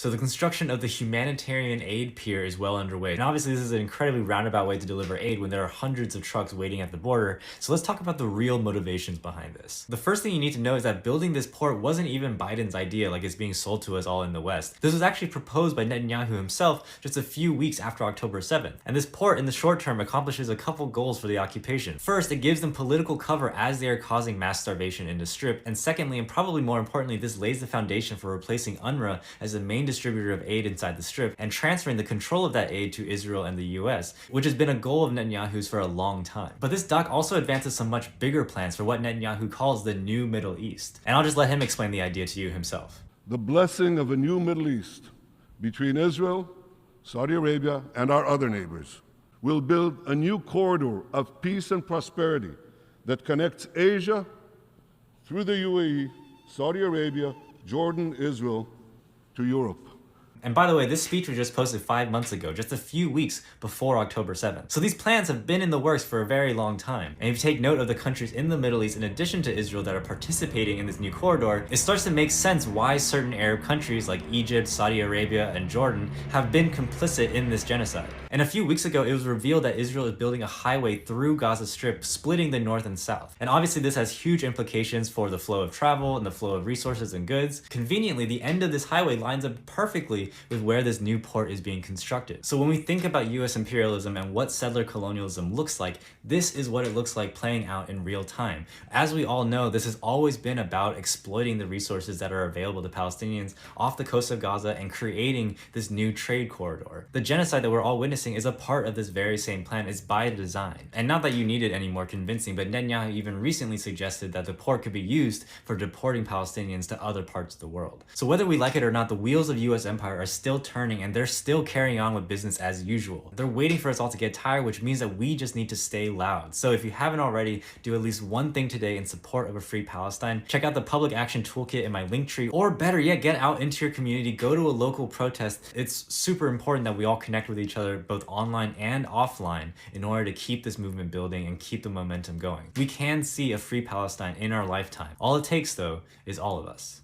So the construction of the humanitarian aid pier is well underway. And obviously this is an incredibly roundabout way to deliver aid when there are hundreds of trucks waiting at the border. So let's talk about the real motivations behind this. The first thing you need to know is that building this port wasn't even Biden's idea like it's being sold to us all in the West. This was actually proposed by Netanyahu himself just a few weeks after October 7th. And this port in the short term accomplishes a couple goals for the occupation. First, it gives them political cover as they are causing mass starvation in the Strip. And secondly, and probably more importantly, this lays the foundation for replacing UNRWA as the main distributor of aid inside the Strip and transferring the control of that aid to Israel and the US, which has been a goal of Netanyahu's for a long time. But this doc also advances some much bigger plans for what Netanyahu calls the new Middle East. And I'll just let him explain the idea to you himself. The blessing of a new Middle East between Israel, Saudi Arabia, and our other neighbors will build a new corridor of peace and prosperity that connects Asia through the UAE, Saudi Arabia, Jordan, Israel, to Europe. And by the way, this speech was just posted 5 months ago, just a few weeks before October 7th. So these plans have been in the works for a very long time. And if you take note of the countries in the Middle East in addition to Israel that are participating in this new corridor, it starts to make sense why certain Arab countries like Egypt, Saudi Arabia, and Jordan have been complicit in this genocide. And a few weeks ago, it was revealed that Israel is building a highway through Gaza Strip, splitting the north and south. And obviously this has huge implications for the flow of travel and the flow of resources and goods. Conveniently, the end of this highway lines up perfectly with where this new port is being constructed. So when we think about US imperialism and what settler colonialism looks like, this is what it looks like playing out in real time. As we all know, this has always been about exploiting the resources that are available to Palestinians off the coast of Gaza and creating this new trade corridor. The genocide that we're all witnessing is a part of this very same plan. It's by design. And not that you need it any more convincing, but Netanyahu even recently suggested that the port could be used for deporting Palestinians to other parts of the world. So whether we like it or not, the wheels of US empire are still turning and they're still carrying on with business as usual. They're waiting for us all to get tired, which means that we just need to stay loud. So if you haven't already, do at least one thing today in support of a free Palestine. Check out the public action toolkit in my link tree, or better yet, get out into your community, go to a local protest. It's super important that we all connect with each other, both online and offline, in order to keep this movement building and keep the momentum going. We can see a free Palestine in our lifetime. All it takes though is all of us.